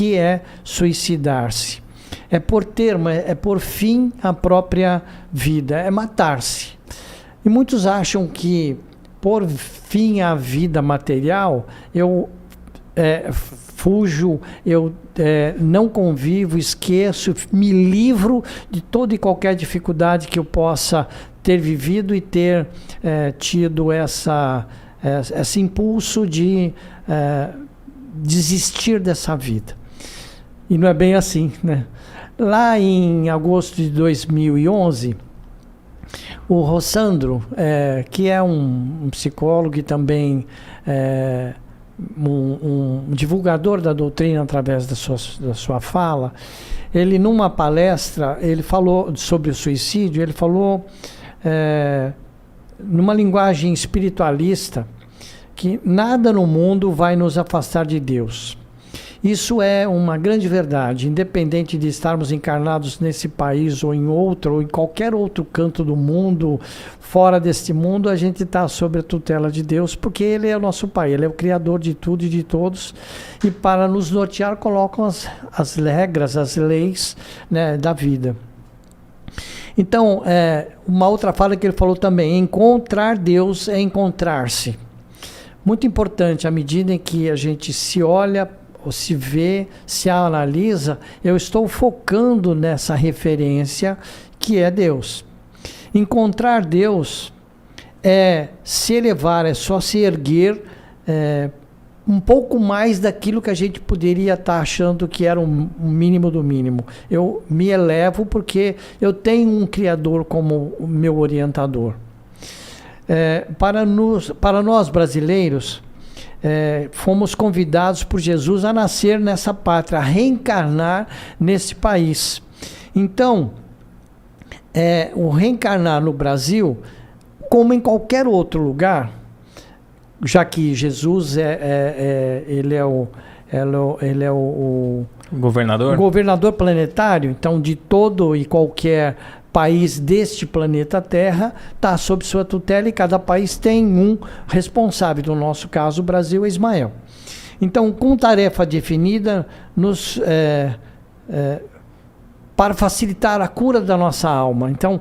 que é suicidar-se. É por fim à própria vida, é matar-se. E muitos acham que por fim à vida material, eu fujo, eu não convivo, esqueço, me livro de toda e qualquer dificuldade que eu possa ter vivido e ter tido esse impulso de desistir dessa vida. E não é bem assim, né? Lá em agosto de 2011, o Rossandro, que é um psicólogo e também um divulgador da doutrina através da sua fala, ele numa palestra, ele falou sobre o suicídio, ele falou numa linguagem espiritualista que nada no mundo vai nos afastar de Deus. Isso é uma grande verdade, independente de estarmos encarnados nesse país ou em outro, ou em qualquer outro canto do mundo, fora deste mundo, a gente está sob a tutela de Deus, porque Ele é o nosso Pai, Ele é o Criador de tudo e de todos, e para nos nortear colocam as regras, as leis, né, da vida. Então, uma outra fala que ele falou também, encontrar Deus é encontrar-se. Muito importante, à medida em que a gente se olha, ou se vê, se analisa, eu estou focando nessa referência que é Deus. Encontrar Deus é se elevar, é só se erguer um pouco mais daquilo que a gente poderia estar achando que era um mínimo do mínimo. Eu me elevo porque eu tenho um Criador como o meu orientador. Para nós brasileiros, fomos convidados por Jesus a nascer nessa pátria, a reencarnar nesse país. Então, o reencarnar no Brasil, como em qualquer outro lugar, já que Jesus ele é o governador planetário, então de todo e qualquer país deste planeta Terra está sob sua tutela e cada país tem um responsável. No nosso caso, o Brasil é Ismael. Então, com tarefa definida, para facilitar a cura da nossa alma. Então,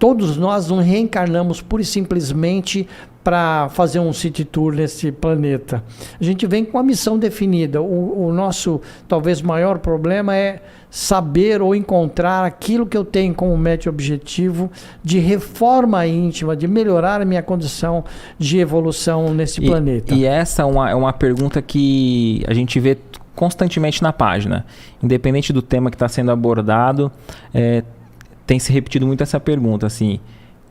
todos nós não reencarnamos pura e simplesmente para fazer um city tour nesse planeta. A gente vem com a missão definida. O nosso, talvez, maior problema é saber ou encontrar aquilo que eu tenho como meta objetivo de reforma íntima, de melhorar a minha condição de evolução nesse planeta. E essa é uma pergunta que a gente vê constantemente na página. Independente do tema que está sendo abordado, tem se repetido muito essa pergunta, assim,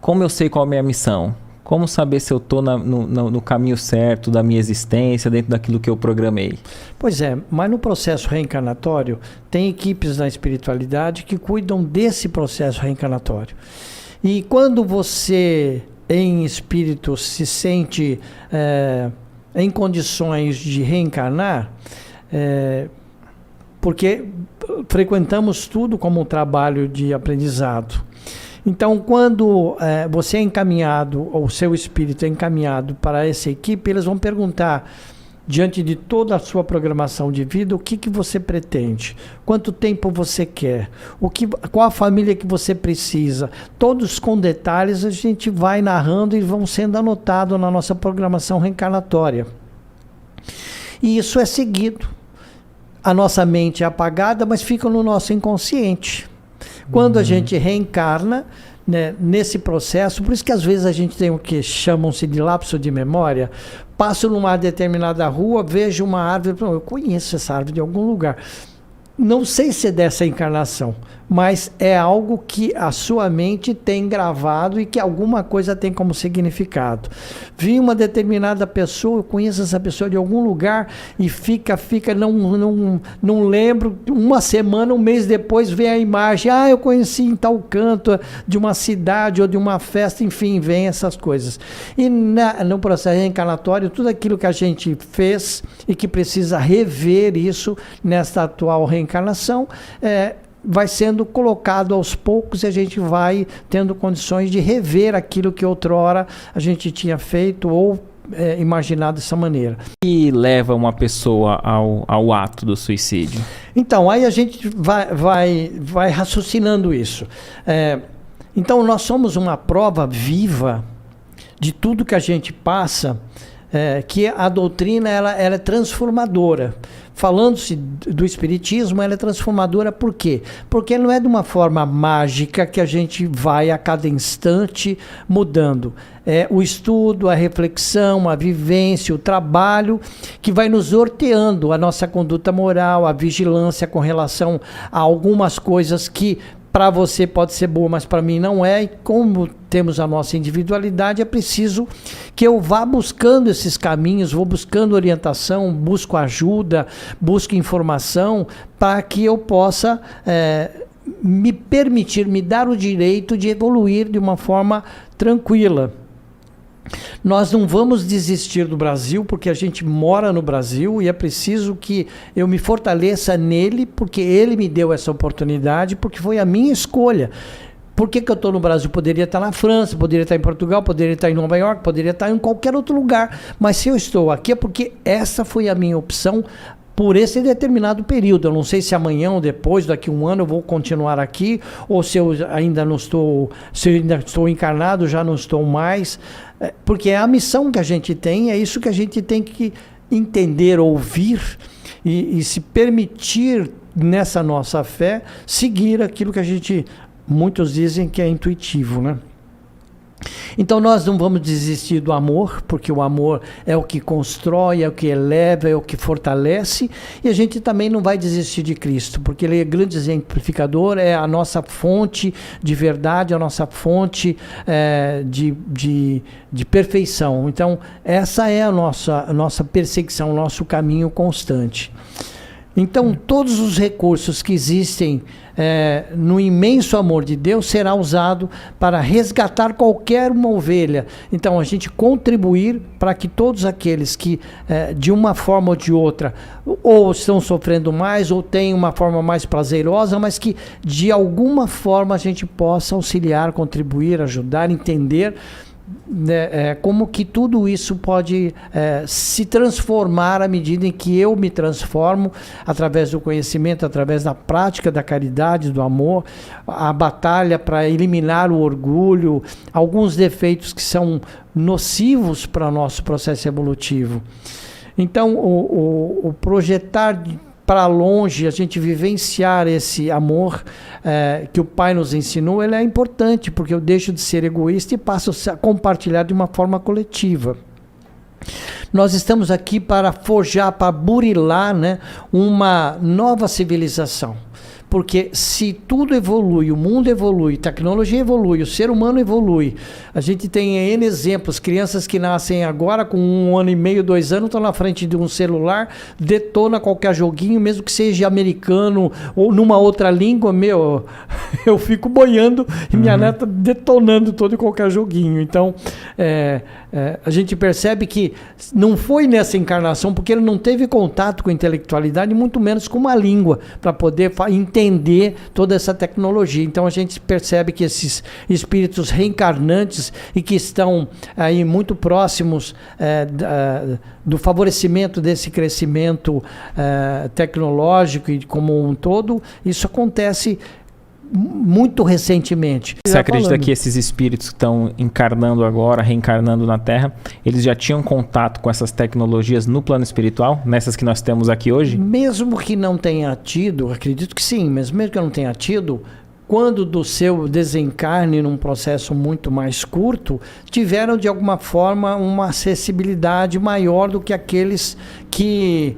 como eu sei qual é a minha missão? Como saber se eu estou no caminho certo da minha existência, dentro daquilo que eu programei? Pois é, mas no processo reencarnatório, tem equipes da espiritualidade que cuidam desse processo reencarnatório. E quando você, em espírito, se sente em condições de reencarnar, porque frequentamos tudo como um trabalho de aprendizado. Então, quando você é encaminhado, ou o seu espírito é encaminhado para essa equipe, eles vão perguntar, diante de toda a sua programação de vida, o que você pretende, quanto tempo você quer, qual a família que você precisa. Todos com detalhes a gente vai narrando e vão sendo anotados na nossa programação reencarnatória. E isso é seguido. A nossa mente é apagada, mas fica no nosso inconsciente. Quando a gente reencarna, né, nesse processo, por isso que às vezes a gente tem o que chamam-se de lapso de memória, passo numa determinada rua, vejo uma árvore, eu conheço essa árvore de algum lugar. Não sei se é dessa encarnação, mas é algo que a sua mente tem gravado e que alguma coisa tem como significado. Vi uma determinada pessoa, eu conheço essa pessoa de algum lugar e fica, não lembro, uma semana, um mês depois vem a imagem, eu conheci em tal canto de uma cidade ou de uma festa, enfim, vem essas coisas. E no processo reencarnatório, tudo aquilo que a gente fez e que precisa rever isso nesta atual reencarnação, vai sendo colocado aos poucos e a gente vai tendo condições de rever aquilo que outrora a gente tinha feito ou imaginar dessa maneira. E leva uma pessoa ao ato do suicídio? Então, aí a gente vai raciocinando isso. Então, nós somos uma prova viva de tudo que a gente passa, que a doutrina ela é transformadora. Falando-se do Espiritismo, ela é transformadora por quê? Porque não é de uma forma mágica que a gente vai a cada instante mudando. É o estudo, a reflexão, a vivência, o trabalho que vai nos norteando a nossa conduta moral, a vigilância com relação a algumas coisas que para você pode ser boa, mas para mim não é. E como temos a nossa individualidade, é preciso que eu vá buscando esses caminhos, vou buscando orientação, busco ajuda, busco informação, para que eu possa me permitir, me dar o direito de evoluir de uma forma tranquila. Nós não vamos desistir do Brasil, porque a gente mora no Brasil e é preciso que eu me fortaleça nele, porque ele me deu essa oportunidade, porque foi a minha escolha. Por que eu estou no Brasil? Poderia estar na França, poderia estar em Portugal, poderia estar em Nova York, poderia estar em qualquer outro lugar. Mas se eu estou aqui é porque essa foi a minha opção por esse determinado período. Eu não sei se amanhã ou depois, daqui a um ano, eu vou continuar aqui, ou se eu ainda não estou, se eu ainda estou encarnado, já não estou mais. Porque é a missão que a gente tem, é isso que a gente tem que entender, ouvir e se permitir nessa nossa fé seguir aquilo que a gente, muitos dizem que é intuitivo, né? Então nós não vamos desistir do amor, porque o amor é o que constrói, é o que eleva, é o que fortalece, e a gente também não vai desistir de Cristo, porque Ele é grande exemplificador, é a nossa fonte de verdade, a nossa fonte de perfeição. Então essa é a nossa perseguição, o nosso caminho constante. Então todos os recursos que existem no imenso amor de Deus será usado para resgatar qualquer uma ovelha. Então a gente contribuir para que todos aqueles que de uma forma ou de outra ou estão sofrendo mais ou têm uma forma mais prazerosa, mas que de alguma forma a gente possa auxiliar, contribuir, ajudar, entender como que tudo isso pode se transformar à medida em que eu me transformo através do conhecimento, através da prática da caridade, do amor, a batalha para eliminar o orgulho, alguns defeitos que são nocivos para o nosso processo evolutivo. Então, o projetar para longe, a gente vivenciar esse amor que o Pai nos ensinou, ele é importante, porque eu deixo de ser egoísta e passo a compartilhar de uma forma coletiva. Nós estamos aqui para forjar, para burilar, né, uma nova civilização. Porque se tudo evolui, o mundo evolui, tecnologia evolui, o ser humano evolui. A gente tem N exemplos, crianças que nascem agora com 1 ano e meio, 2 anos, estão na frente de um celular, detona qualquer joguinho, mesmo que seja americano ou numa outra língua, eu fico boiando e minha neta detonando todo e qualquer joguinho. Então, a gente percebe que não foi nessa encarnação, porque ele não teve contato com a intelectualidade, muito menos com uma língua, para poder entender toda essa tecnologia. Então a gente percebe que esses espíritos reencarnantes e que estão aí muito próximos do favorecimento desse crescimento tecnológico e como um todo, isso acontece muito recentemente. Você acredita que esses espíritos que estão encarnando agora, reencarnando na Terra, eles já tinham contato com essas tecnologias no plano espiritual, nessas que nós temos aqui hoje? Mesmo que não tenha tido, acredito que sim, mas mesmo que não tenha tido, quando do seu desencarne num processo muito mais curto, tiveram de alguma forma uma acessibilidade maior do que aqueles que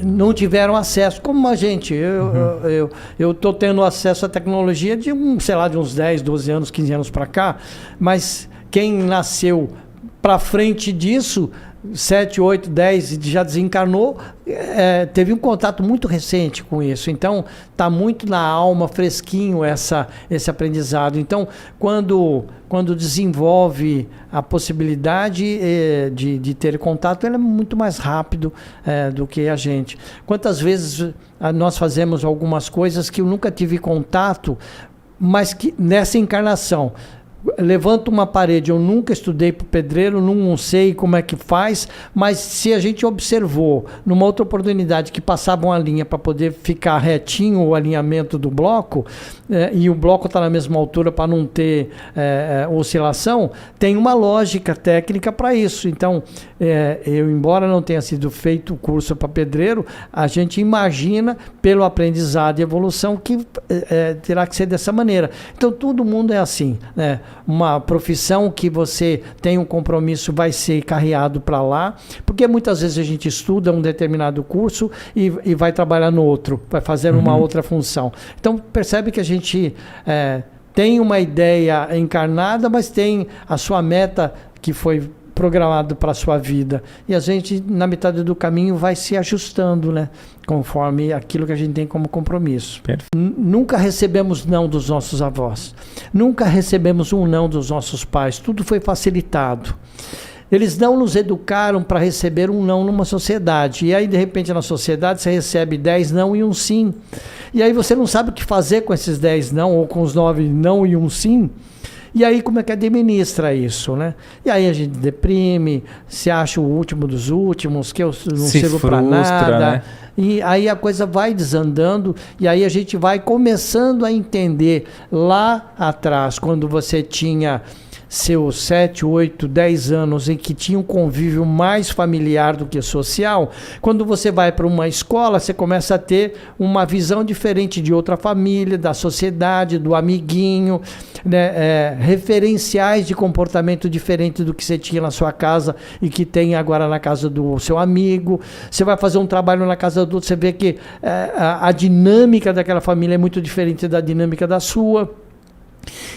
não tiveram acesso, como a gente. Eu estou tendo acesso à tecnologia de uns 10, 12 anos, 15 anos para cá, mas quem nasceu para frente disso, 7, 8, 10, já desencarnou, teve um contato muito recente com isso. Então, está muito na alma, fresquinho esse aprendizado. Então, quando desenvolve a possibilidade de ter contato, ele é muito mais rápido do que a gente. Quantas vezes nós fazemos algumas coisas que eu nunca tive contato, mas que nessa encarnação, levanta uma parede, eu nunca estudei para pedreiro, não sei como é que faz, mas se a gente observou numa outra oportunidade que passava uma linha para poder ficar retinho o alinhamento do bloco, e o bloco está na mesma altura para não ter oscilação, tem uma lógica técnica para isso. Então, eu, embora não tenha sido feito o curso para pedreiro, a gente imagina, pelo aprendizado e evolução, que terá que ser dessa maneira. Então, todo mundo é assim, né? Uma profissão que você tem um compromisso vai ser carreado para lá, porque muitas vezes a gente estuda um determinado curso e vai trabalhar no outro, vai fazer uma outra função. Então, percebe que a gente tem uma ideia encarnada, mas tem a sua meta que foi programado para a sua vida. E a gente, na metade do caminho, vai se ajustando, né? Conforme aquilo que a gente tem como compromisso. Nunca recebemos não dos nossos avós. Nunca recebemos um não dos nossos pais. Tudo foi facilitado. Eles não nos educaram para receber um não numa sociedade. E aí, de repente, na sociedade, você recebe 10 não e um sim. E aí você não sabe o que fazer com esses 10 não, ou com os 9 não e um sim. E aí como é que administra isso, né? E aí a gente deprime, se acha o último dos últimos, que eu não sirvo para nada. Né? E aí a coisa vai desandando, e aí a gente vai começando a entender lá atrás, quando você tinha seus 7, 8, 10 anos em que tinha um convívio mais familiar do que social, quando você vai para uma escola, você começa a ter uma visão diferente de outra família, da sociedade, do amiguinho, né? Referenciais de comportamento diferente do que você tinha na sua casa e que tem agora na casa do seu amigo. Você vai fazer um trabalho na casa do outro, você vê que a dinâmica daquela família é muito diferente da dinâmica da sua.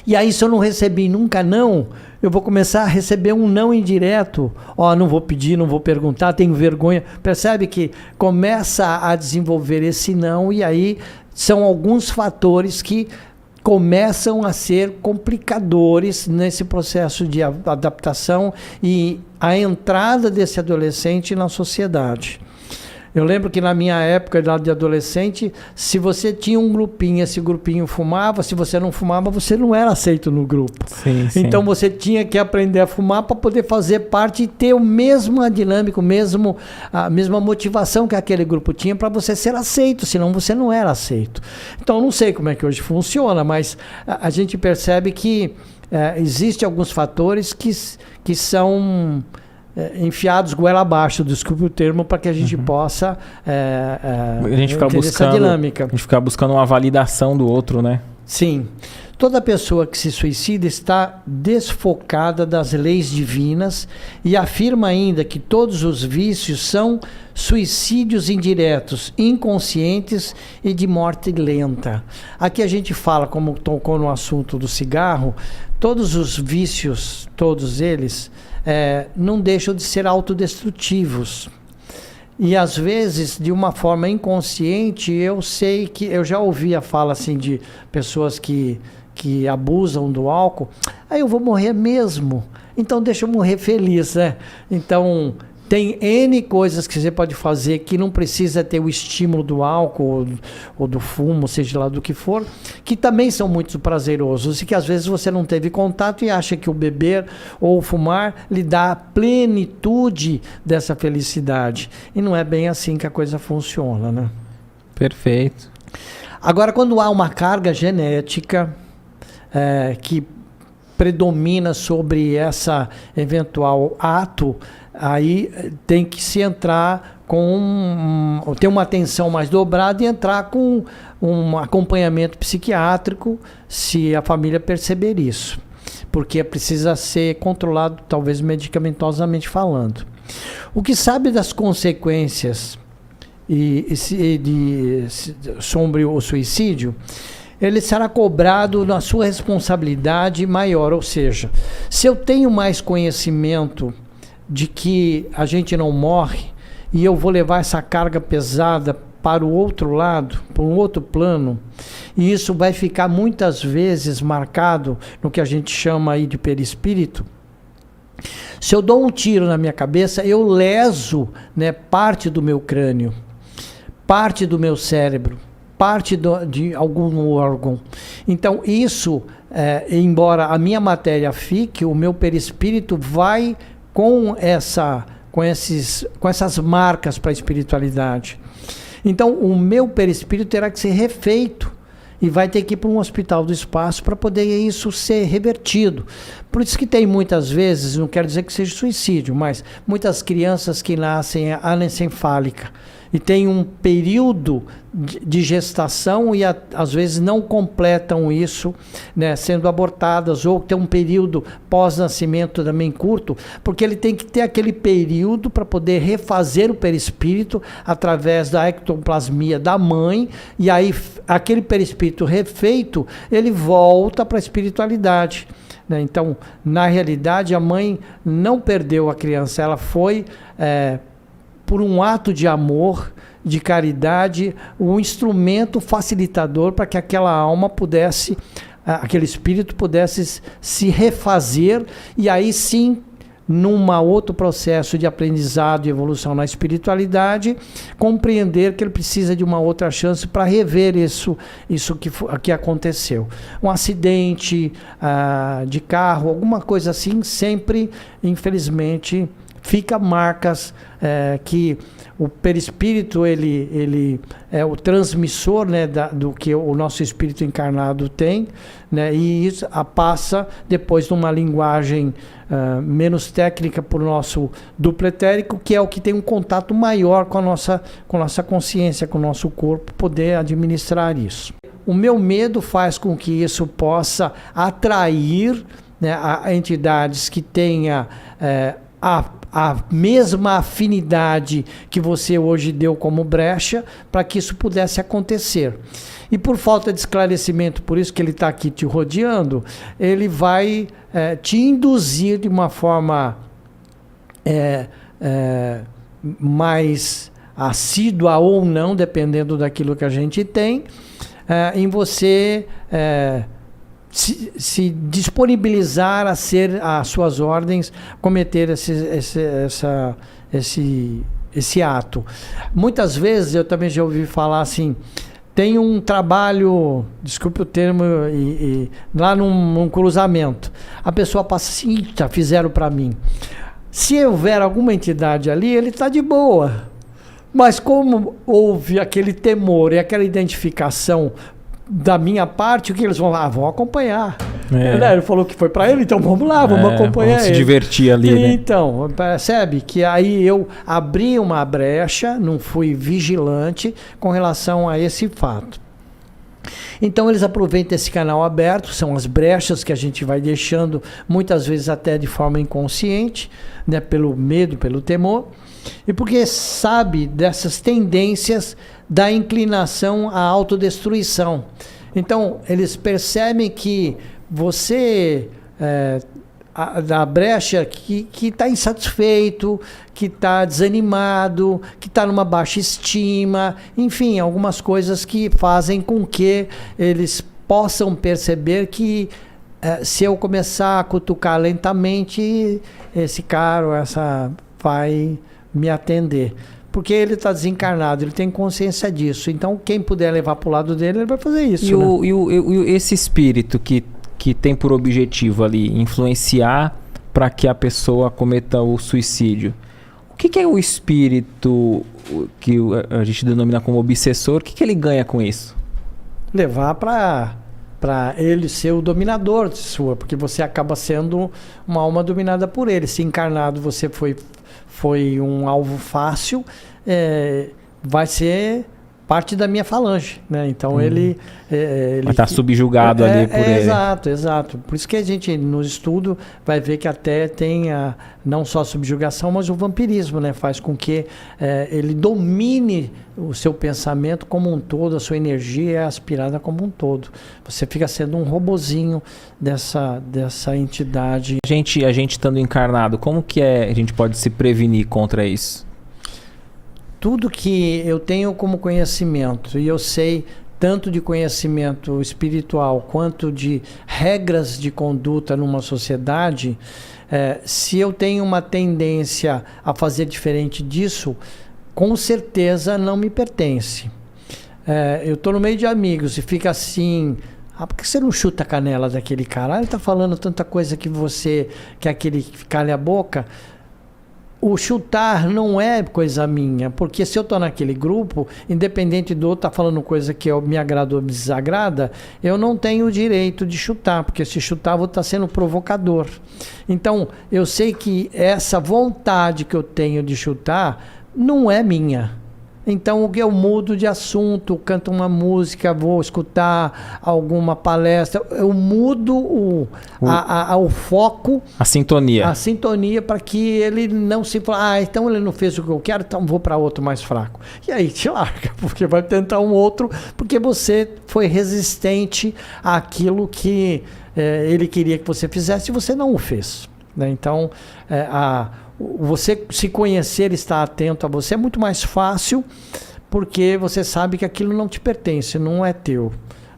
E aí, se eu não recebi nunca não, eu vou começar a receber um não indireto. Não vou pedir, não vou perguntar, tenho vergonha. Percebe que começa a desenvolver esse não, e aí são alguns fatores que começam a ser complicadores nesse processo de adaptação e a entrada desse adolescente na sociedade. Eu lembro que na minha época de adolescente, se você tinha um grupinho, esse grupinho fumava, se você não fumava, você não era aceito no grupo. Sim. Então você tinha que aprender a fumar para poder fazer parte e ter o mesmo dinâmico, a mesma motivação que aquele grupo tinha para você ser aceito, senão você não era aceito. Então eu não sei como é que hoje funciona, mas a gente percebe que existem alguns fatores que são enfiados goela abaixo, desculpe o termo, para que a gente possa a gente ficar buscando essa dinâmica. A gente ficar buscando uma validação do outro, né? Sim. Toda pessoa que se suicida está desfocada das leis divinas e afirma ainda que todos os vícios são suicídios indiretos, inconscientes e de morte lenta. Aqui a gente fala, como tocou no assunto do cigarro, todos os vícios, todos eles, não deixam de ser autodestrutivos. E às vezes, de uma forma inconsciente, eu sei que eu já ouvi a fala assim de pessoas que abusam do álcool. Eu vou morrer mesmo, então deixa eu morrer feliz, né? Então tem N coisas que você pode fazer que não precisa ter o estímulo do álcool ou do fumo, seja lá do que for, que também são muito prazerosos e que às vezes você não teve contato e acha que o beber ou o fumar lhe dá a plenitude dessa felicidade. E não é bem assim que a coisa funciona, né? Perfeito. Agora, quando há uma carga genética que predomina sobre essa eventual ato, aí tem que se entrar ter uma atenção mais dobrada e entrar com um acompanhamento psiquiátrico, se a família perceber isso, porque precisa ser controlado, talvez medicamentosamente falando. O que sabe das consequências sobre o suicídio, ele será cobrado na sua responsabilidade maior, ou seja, se eu tenho mais conhecimento de que a gente não morre e eu vou levar essa carga pesada para o outro lado, para um outro plano, e isso vai ficar muitas vezes marcado no que a gente chama aí de perispírito. Se eu dou um tiro na minha cabeça, eu leso, né, parte do meu crânio, parte do meu cérebro, parte de algum órgão. Então isso, embora a minha matéria fique, o meu perispírito vai com essas marcas para a espiritualidade. Então o meu perispírito terá que ser refeito e vai ter que ir para um hospital do espaço para poder isso ser revertido. Por isso que tem muitas vezes, não quero dizer que seja suicídio, mas muitas crianças que nascem anencefálica e tem um período de gestação e às vezes não completam isso, né, sendo abortadas, ou tem um período pós-nascimento também curto, porque ele tem que ter aquele período para poder refazer o perispírito através da ectoplasmia da mãe, e aí aquele perispírito refeito, ele volta para a espiritualidade. Então, na realidade, a mãe não perdeu a criança, ela foi... por um ato de amor, de caridade, um instrumento facilitador para que aquela alma pudesse, aquele espírito pudesse se refazer, e aí sim, num outro processo de aprendizado e evolução na espiritualidade, compreender que ele precisa de uma outra chance para rever isso que aconteceu. Um acidente de carro, alguma coisa assim, sempre, infelizmente, fica marcas que o perispírito ele é o transmissor, né, do que o nosso espírito encarnado tem, né, e isso passa depois numa linguagem menos técnica para o nosso duplo etérico, que é o que tem um contato maior com a nossa consciência, com o nosso corpo, poder administrar isso. O meu medo faz com que isso possa atrair, né, a entidades que tenha a mesma afinidade que você hoje deu como brecha, para que isso pudesse acontecer. E por falta de esclarecimento, por isso que ele está aqui te rodeando, ele vai te induzir de uma forma mais assídua ou não, dependendo daquilo que a gente tem, em você... Se disponibilizar a ser às suas ordens, cometer esse ato. Muitas vezes eu também já ouvi falar assim, tem um trabalho, desculpe o termo, lá num cruzamento, a pessoa passa assim, já fizeram para mim. Se houver alguma entidade ali, ele está de boa, mas como houve aquele temor e aquela identificação da minha parte, o que eles vão lá? Vão acompanhar. Ele falou que foi para ele, então vamos lá, vamos acompanhar vamos ele. Se divertir ali, né? Então, percebe que aí eu abri uma brecha, não fui vigilante com relação a esse fato. Então eles aproveitam esse canal aberto, são as brechas que a gente vai deixando, muitas vezes até de forma inconsciente, né, pelo medo, pelo temor, e porque sabe dessas tendências da inclinação à autodestruição. Então eles percebem que você da brecha que está insatisfeito, que está desanimado, que está numa baixa estima, enfim, algumas coisas que fazem com que eles possam perceber que se eu começar a cutucar lentamente, esse cara, essa vai me atender. Porque ele está desencarnado, ele tem consciência disso. Então, quem puder levar para o lado dele, ele vai fazer isso. E esse espírito que tem por objetivo ali influenciar para que a pessoa cometa o suicídio. O que é o espírito que a gente denomina como obsessor? O que ele ganha com isso? Levar para ele ser o dominador de sua, porque você acaba sendo uma alma dominada por ele. Se encarnado você foi um alvo fácil, vai ser parte da minha falange, né? Então ele vai estar subjugado ali por ele. Exato. Por isso que a gente no estudo vai ver que até tem não só a subjugação, mas o vampirismo, né? Faz com que ele domine o seu pensamento como um todo, a sua energia é aspirada como um todo. Você fica sendo um robozinho dessa entidade. A gente estando encarnado, como que a gente pode se prevenir contra isso? Tudo que eu tenho como conhecimento, e eu sei tanto de conhecimento espiritual quanto de regras de conduta numa sociedade, se eu tenho uma tendência a fazer diferente disso, com certeza não me pertence. Eu estou no meio de amigos e fica assim, por que você não chuta a canela daquele cara? Ele está falando tanta coisa que aquele calha a boca. O chutar não é coisa minha, porque se eu estou naquele grupo, independente do outro estar falando coisa que me agrada ou me desagrada, eu não tenho o direito de chutar, porque se chutar eu vou estar sendo provocador. Então, eu sei que essa vontade que eu tenho de chutar não é minha. Então eu mudo de assunto, canto uma música, vou escutar alguma palestra, eu mudo o foco, a sintonia para que ele não se fale, então ele não fez o que eu quero, então vou para outro mais fraco. E aí te larga, porque vai tentar um outro, porque você foi resistente àquilo que ele queria que você fizesse e você não o fez. Né? Então, você se conhecer, estar atento a você é muito mais fácil, porque você sabe que aquilo não te pertence, não é teu,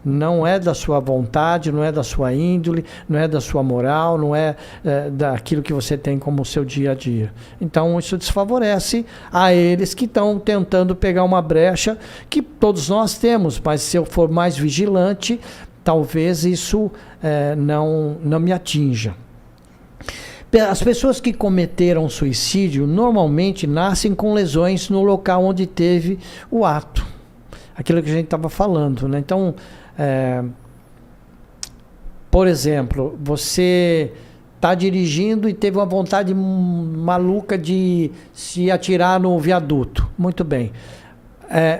não é da sua vontade, não é da sua índole, não é da sua moral, não é daquilo que você tem como seu dia a dia. Então isso desfavorece a eles que estão tentando pegar uma brecha que todos nós temos, mas se eu for mais vigilante, talvez isso não me atinja. As pessoas que cometeram suicídio normalmente nascem com lesões no local onde teve o ato. Aquilo que a gente estava falando, né? Então, por exemplo, você está dirigindo e teve uma vontade maluca de se atirar no viaduto. Muito bem.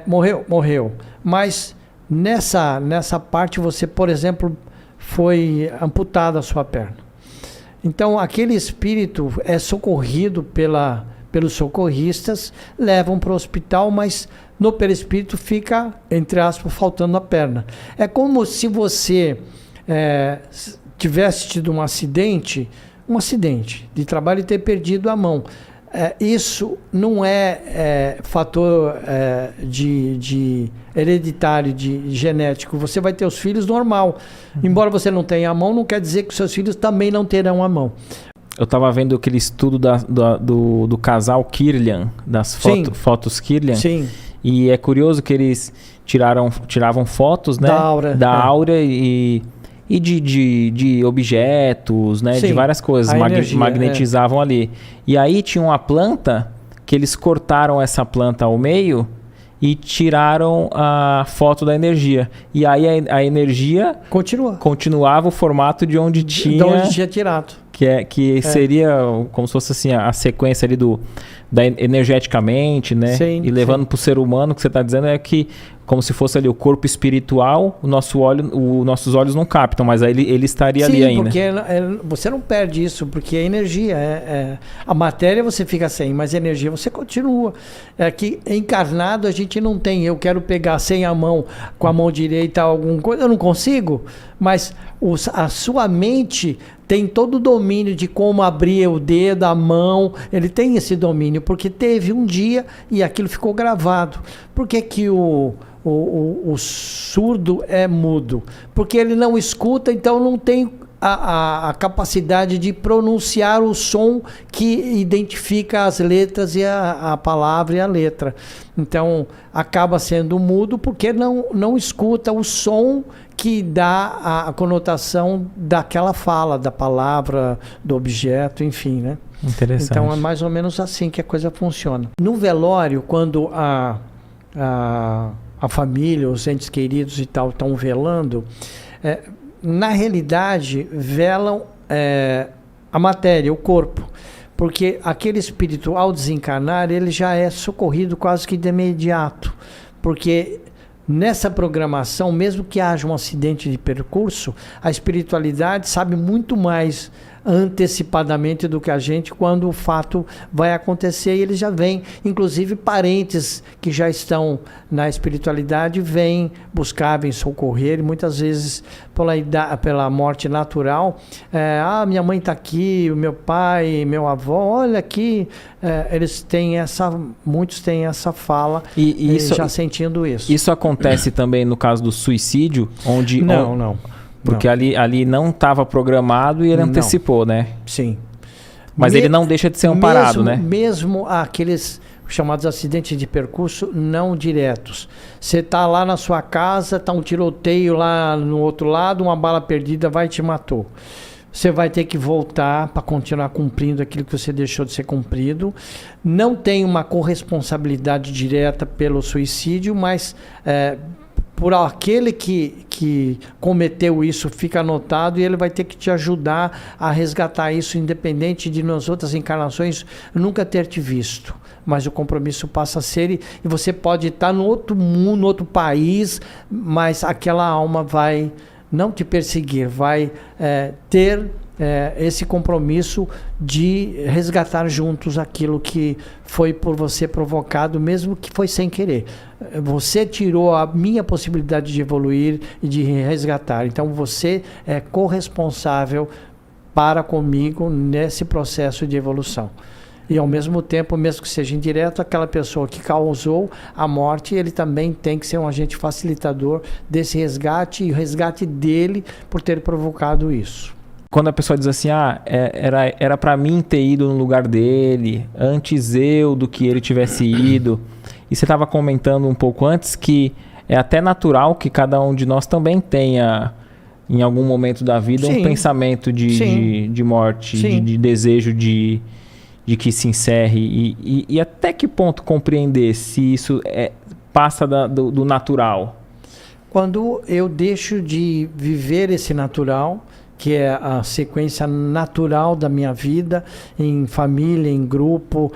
Morreu. Mas nessa parte você, por exemplo, foi amputada a sua perna. Então, aquele espírito é socorrido pelos socorristas, levam para o hospital, mas no perispírito fica, entre aspas, faltando a perna. É como se você tivesse tido um acidente de trabalho e ter perdido a mão. Isso não é fator de hereditário, de genético. Você vai ter os filhos normal. Embora você não tenha a mão, não quer dizer que seus filhos também não terão a mão. Eu estava vendo aquele estudo do casal Kirlian, das fotos Kirlian. Sim. E é curioso que eles tiravam fotos, né, da aura e de objetos, né, de várias coisas, magnetizavam ali. E aí tinha uma planta que eles cortaram essa planta ao meio e tiraram a foto da energia. E aí a energia continuava o formato de onde tinha tirado. Que seria como se fosse assim, a sequência ali energeticamente, né? Sim, e levando para o ser humano, o que você está dizendo é que como se fosse ali o corpo espiritual, nossos olhos não captam, mas aí ele estaria ali ainda. Sim, porque você não perde isso, porque a energia, a matéria você fica sem, mas a energia você continua. É que encarnado a gente não tem, eu quero pegar sem a mão, com a mão direita alguma coisa, eu não consigo, mas a sua mente tem todo o domínio de como abrir o dedo, a mão, ele tem esse domínio, porque teve um dia e aquilo ficou gravado. Por que que o surdo é mudo? Porque ele não escuta, então não tem a capacidade de pronunciar o som que identifica as letras e a palavra e a letra. Então, acaba sendo mudo porque não escuta o som que dá a conotação daquela fala, da palavra, do objeto, enfim, né? Interessante. Então, é mais ou menos assim que a coisa funciona. No velório, quando a família, os entes queridos e tal estão velando, na realidade, velam a matéria, o corpo. Porque aquele espírito, ao desencarnar, ele já é socorrido quase que de imediato. Porque nessa programação, mesmo que haja um acidente de percurso, a espiritualidade sabe muito mais antecipadamente do que a gente quando o fato vai acontecer, e eles já vêm, inclusive parentes que já estão na espiritualidade vêm buscar, vêm socorrer, e muitas vezes pela morte natural, minha mãe está aqui, o meu pai, meu avô, olha aqui, muitos têm essa fala, e isso, já sentindo isso. Isso acontece também no caso do suicídio, onde... Não. Porque ali não estava programado e ele antecipou, né? Sim. Mas ele não deixa de ser amparado, né? Mesmo aqueles chamados acidentes de percurso não diretos. Você está lá na sua casa, está um tiroteio lá no outro lado, uma bala perdida vai e te matou. Você vai ter que voltar para continuar cumprindo aquilo que você deixou de ser cumprido. Não tem uma corresponsabilidade direta pelo suicídio, mas por aquele que cometeu isso fica anotado e ele vai ter que te ajudar a resgatar isso, independente de nas outras encarnações nunca ter te visto. Mas o compromisso passa a ser, e você pode estar no outro mundo, no outro país, mas aquela alma vai não te perseguir, vai ter esse compromisso de resgatar juntos aquilo que foi por você provocado, mesmo que foi sem querer. Você tirou a minha possibilidade de evoluir e de resgatar. Então você é corresponsável para comigo nesse processo de evolução. E ao mesmo tempo, mesmo que seja indireto, aquela pessoa que causou a morte, ele também tem que ser um agente facilitador desse resgate e o resgate dele por ter provocado isso. Quando a pessoa diz assim, era para mim ter ido no lugar dele, antes eu do que ele tivesse ido. E você estava comentando um pouco antes que é até natural que cada um de nós também tenha, em algum momento da vida, um pensamento de morte, de desejo de que se encerre. E até que ponto compreender se isso passa do natural? Quando eu deixo de viver esse natural, que é a sequência natural da minha vida, em família, em grupo,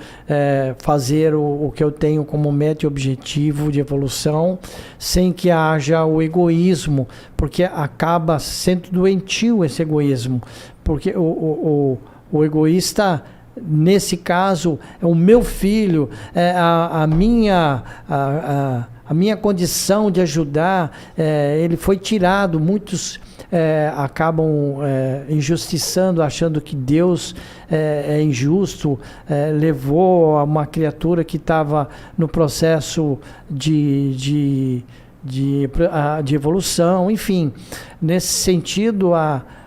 fazer o que eu tenho como meta e objetivo de evolução, sem que haja o egoísmo, porque acaba sendo doentio esse egoísmo, porque o egoísta, nesse caso, é o meu filho, a minha condição de ajudar, ele foi tirado. Muitos acabam injustiçando, achando que Deus é injusto, levou a uma criatura que estava no processo de evolução, enfim. Nesse sentido,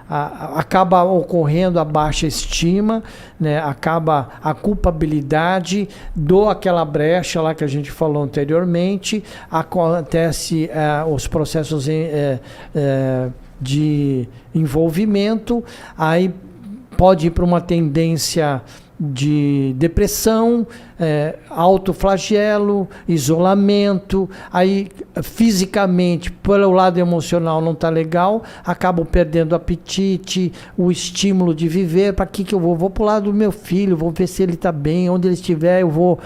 acaba ocorrendo a baixa estima, né? Acaba a culpabilidade, dou aquela brecha lá que a gente falou anteriormente, acontece os processos de envolvimento, aí pode ir para uma tendência de depressão, autoflagelo, isolamento, aí fisicamente, pelo lado emocional não está legal, acabo perdendo o apetite, o estímulo de viver. Para que eu vou? Vou para o lado do meu filho, vou ver se ele está bem, onde ele estiver eu vou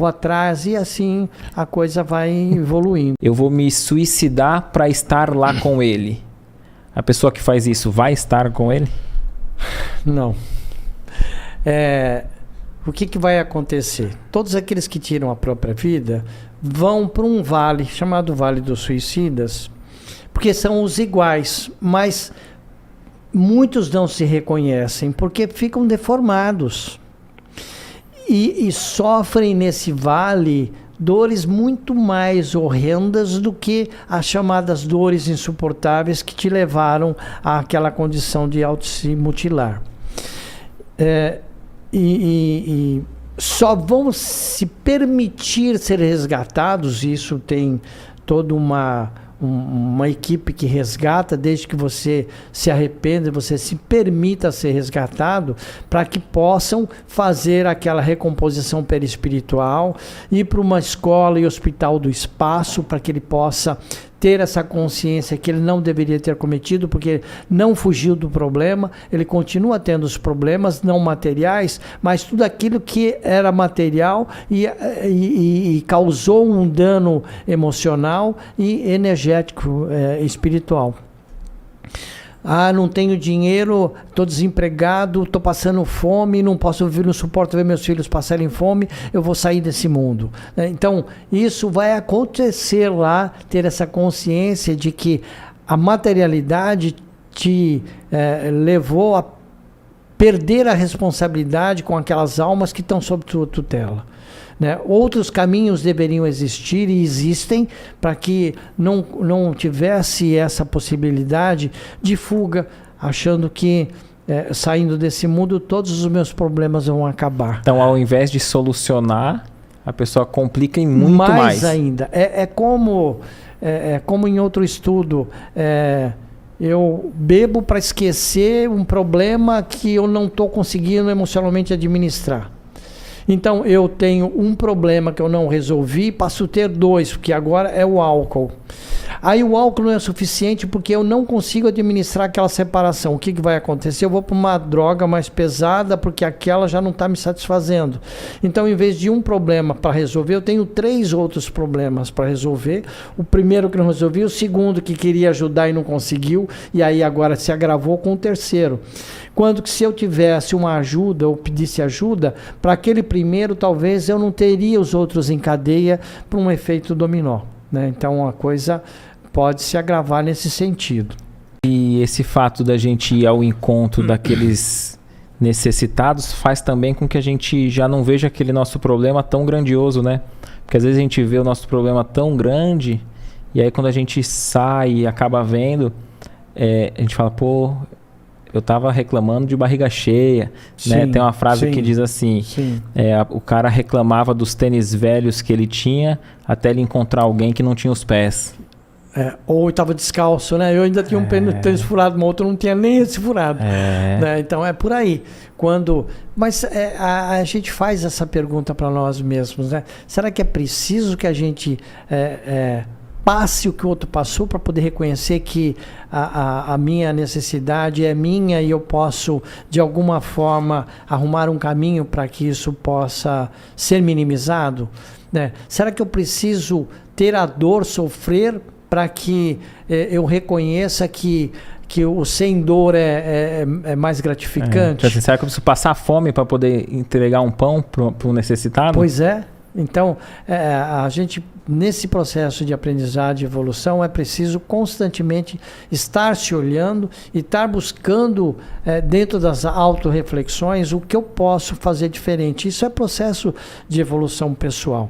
atrás, e assim a coisa vai evoluindo. Eu vou me suicidar para estar lá com ele. A pessoa que faz isso vai estar com ele? Não. O que vai acontecer? Todos aqueles que tiram a própria vida vão para um vale chamado Vale dos Suicidas, porque são os iguais, mas muitos não se reconhecem porque ficam deformados e sofrem nesse vale dores muito mais horrendas do que as chamadas dores insuportáveis que te levaram àquela condição de auto-se mutilar. E só vão se permitir ser resgatados, isso tem toda uma equipe que resgata, desde que você se arrependa, você se permita ser resgatado, para que possam fazer aquela recomposição perispiritual, ir para uma escola e hospital do espaço, para que ele possa ter essa consciência que ele não deveria ter cometido, porque não fugiu do problema, ele continua tendo os problemas não materiais, mas tudo aquilo que era material e causou um dano emocional e energético, espiritual. Não tenho dinheiro, estou desempregado, estou passando fome, não posso viver, não suporto ver meus filhos passarem fome, eu vou sair desse mundo. Então, isso vai acontecer lá, ter essa consciência de que a materialidade te levou a perder a responsabilidade com aquelas almas que estão sob tua tutela. Né? Outros caminhos deveriam existir e existem para que não tivesse essa possibilidade de fuga, achando que saindo desse mundo todos os meus problemas vão acabar. Então, ao invés de solucionar, a pessoa complica em muito mais. Ainda. É como em outro estudo, eu bebo para esquecer um problema que eu não estou conseguindo emocionalmente administrar. Então, eu tenho um problema que eu não resolvi, passo a ter 2, porque agora é o álcool. Aí o álcool não é suficiente porque eu não consigo administrar aquela separação. O que vai acontecer? Eu vou para uma droga mais pesada porque aquela já não está me satisfazendo. Então, em vez de um problema para resolver, eu tenho 3 outros problemas para resolver. O primeiro que não resolvi, o segundo que queria ajudar e não conseguiu, e aí agora se agravou com o terceiro. Quando que se eu tivesse uma ajuda ou pedisse ajuda, para aquele primeiro talvez eu não teria os outros em cadeia para um efeito dominó, né? Então a coisa pode se agravar nesse sentido. E esse fato da gente ir ao encontro daqueles necessitados faz também com que a gente já não veja aquele nosso problema tão grandioso, né? Porque às vezes a gente vê o nosso problema tão grande e aí quando a gente sai e acaba vendo, a gente fala, pô, eu tava reclamando de barriga cheia, sim, né? Tem uma frase sim, que diz assim, o cara reclamava dos tênis velhos que ele tinha até ele encontrar alguém que não tinha os pés. Ou estava descalço, né? Eu ainda tinha um tênis furado, mas outro não tinha nem esse furado. Né? Então é por aí. Mas a gente faz essa pergunta para nós mesmos, né? Será que é preciso que a gente passe o que o outro passou para poder reconhecer que a minha necessidade é minha e eu posso, de alguma forma, arrumar um caminho para que isso possa ser minimizado? Né? Será que eu preciso ter a dor, sofrer, para que eu reconheça que o sem dor é mais gratificante? Então, assim, será que eu preciso passar fome para poder entregar um pão para o necessitado? Pois é. Então, a gente, nesse processo de aprendizagem e evolução, é preciso constantemente estar se olhando e estar buscando, dentro das autorreflexões, o que eu posso fazer diferente. Isso é processo de evolução pessoal.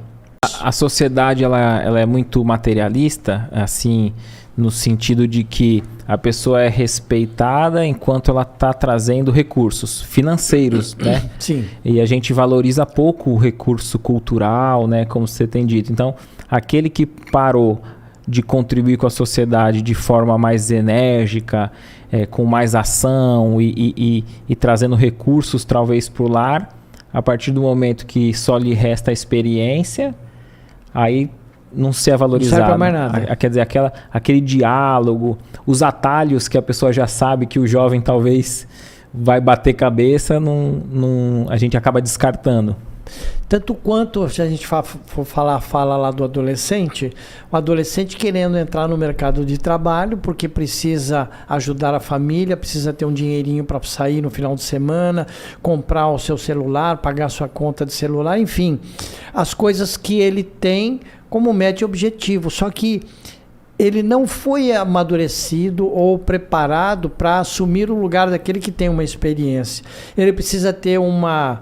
A sociedade ela é muito materialista, assim, no sentido de que a pessoa é respeitada enquanto ela está trazendo recursos financeiros, né? Sim. E a gente valoriza pouco o recurso cultural, né? Como você tem dito. Então, aquele que parou de contribuir com a sociedade de forma mais enérgica, com mais ação e trazendo recursos talvez para o lar, a partir do momento que só lhe resta a experiência, aí não se é valorizado. Não serve pra mais nada. Quer dizer, aquele diálogo, os atalhos que a pessoa já sabe que o jovem talvez vai bater cabeça, a gente acaba descartando. Tanto quanto, se a gente for fala lá do adolescente, o adolescente querendo entrar no mercado de trabalho porque precisa ajudar a família, precisa ter um dinheirinho para sair no final de semana, comprar o seu celular, pagar sua conta de celular, enfim, as coisas que ele tem como meta e objetivo, só que ele não foi amadurecido ou preparado para assumir o lugar daquele que tem uma experiência. Ele precisa ter uma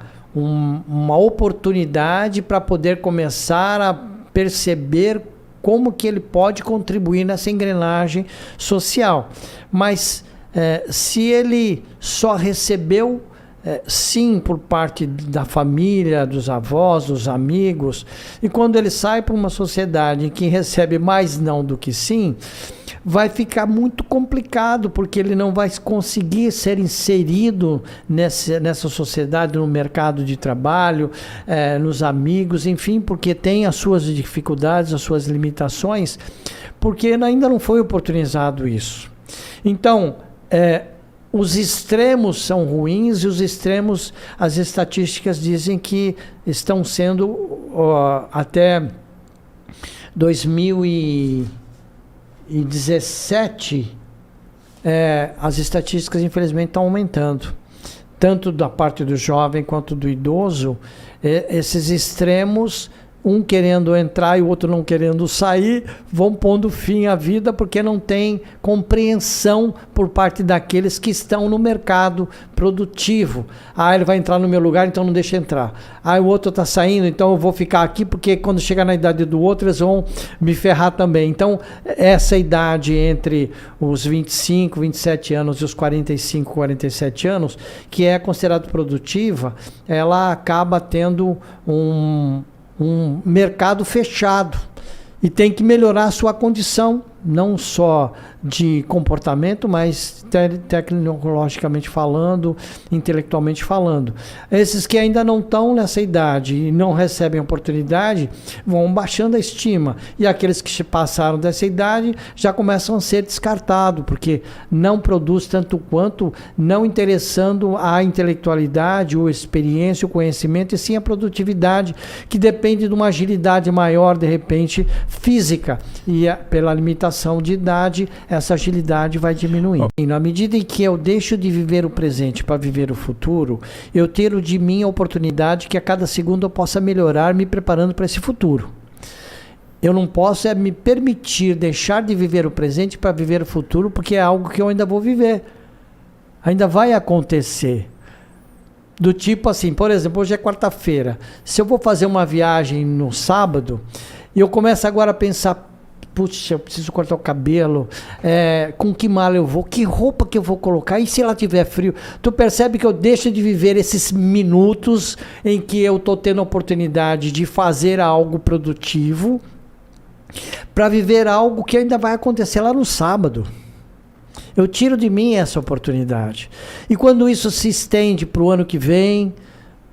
oportunidade para poder começar a perceber como que ele pode contribuir nessa engrenagem social. Mas se ele só recebeu sim por parte da família, dos avós, dos amigos, e quando ele sai para uma sociedade em que recebe mais não do que sim, vai ficar muito complicado, porque ele não vai conseguir ser inserido nessa sociedade, no mercado de trabalho, nos amigos, enfim, porque tem as suas dificuldades, as suas limitações, porque ainda não foi oportunizado isso. Então, os extremos são ruins e os extremos, as estatísticas dizem que estão sendo até 2017, as estatísticas infelizmente estão aumentando, tanto da parte do jovem quanto do idoso, esses extremos, um querendo entrar e o outro não querendo sair, vão pondo fim à vida porque não tem compreensão por parte daqueles que estão no mercado produtivo. Ele vai entrar no meu lugar, então não deixa entrar. O outro está saindo, então eu vou ficar aqui porque quando chegar na idade do outro eles vão me ferrar também. Então essa idade entre os 25, 27 anos e os 45, 47 anos, que é considerado produtiva, ela acaba tendo um mercado fechado e tem que melhorar a sua condição, não só de comportamento, mas tecnologicamente falando, intelectualmente falando. Esses que ainda não estão nessa idade e não recebem oportunidade, vão baixando a estima. E aqueles que passaram dessa idade já começam a ser descartados, porque não produz tanto quanto, não interessando a intelectualidade, a experiência, o conhecimento, e sim a produtividade, que depende de uma agilidade maior, de repente, física. E pela limitação de idade, essa agilidade vai diminuir. E na medida em que eu deixo de viver o presente para viver o futuro, eu tiro de mim a oportunidade que a cada segundo eu possa melhorar, me preparando para esse futuro. Eu não posso me permitir deixar de viver o presente para viver o futuro, porque é algo que eu ainda vou viver. Ainda vai acontecer. Do tipo assim, por exemplo, hoje é quarta-feira. Se eu vou fazer uma viagem no sábado, e eu começo agora a pensar, putz, eu preciso cortar o cabelo, com que mala eu vou, que roupa que eu vou colocar, e se ela tiver frio? Tu percebe que eu deixo de viver esses minutos em que eu estou tendo a oportunidade de fazer algo produtivo para viver algo que ainda vai acontecer lá no sábado. Eu tiro de mim essa oportunidade. E quando isso se estende para o ano que vem,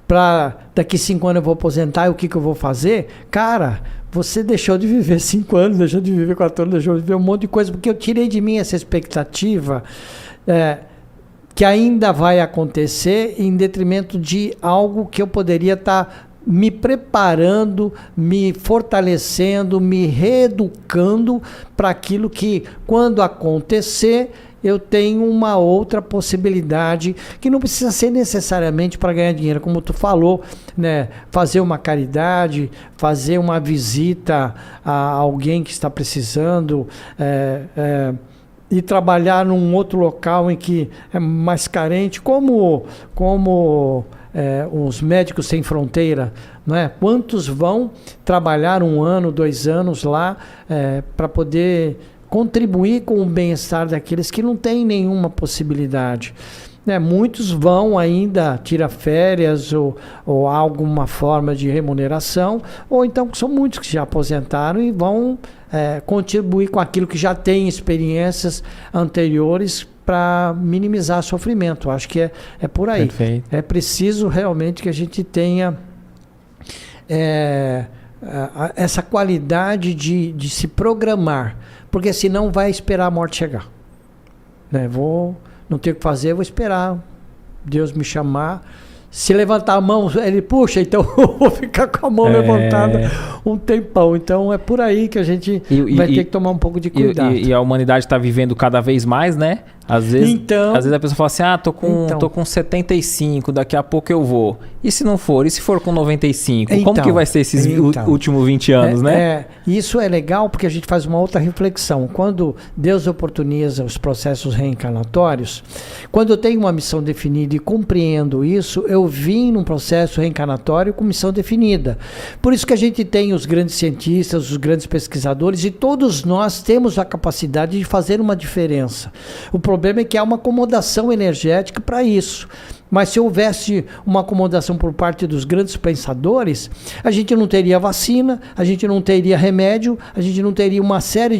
para daqui 5 anos eu vou aposentar, e o que eu vou fazer? Cara, você deixou de viver 5 anos, deixou de viver 4 anos, deixou de viver um monte de coisa, porque eu tirei de mim essa expectativa que ainda vai acontecer em detrimento de algo que eu poderia estar me preparando, me fortalecendo, me reeducando para aquilo que, quando acontecer, eu tenho uma outra possibilidade, que não precisa ser necessariamente para ganhar dinheiro, como tu falou, né? Fazer uma caridade, fazer uma visita a alguém que está precisando, e trabalhar num outro local em que é mais carente, como os Médicos Sem Fronteira, não é? Quantos vão trabalhar 1 ano, 2 anos lá para poder contribuir com o bem-estar daqueles que não têm nenhuma possibilidade. Muitos vão ainda tirar férias ou alguma forma de remuneração, ou então são muitos que já aposentaram e vão contribuir com aquilo que já tem experiências anteriores para minimizar sofrimento. Acho que é por aí. Perfeito. É preciso realmente que a gente tenha essa qualidade de se programar, porque senão vai esperar a morte chegar. Não tenho o que fazer, vou esperar Deus me chamar. Se levantar a mão, ele puxa, então eu vou ficar com a mão levantada um tempão. Então é por aí que a gente vai ter que tomar um pouco de cuidado. E a humanidade está vivendo cada vez mais, né? Às vezes a pessoa fala assim, tô com 75, daqui a pouco eu vou. E se não for? E se for com 95? Como que vai ser esses últimos 20 anos, né? Isso é legal porque a gente faz uma outra reflexão. Quando Deus oportuniza os processos reencarnatórios, quando eu tenho uma missão definida e compreendo isso, eu vim num processo reencarnatório com missão definida. Por isso que a gente tem os grandes cientistas, os grandes pesquisadores, e todos nós temos a capacidade de fazer uma diferença. O problema é que há uma acomodação energética para isso. Mas se houvesse uma acomodação por parte dos grandes pensadores, a gente não teria vacina, a gente não teria remédio, a gente não teria uma série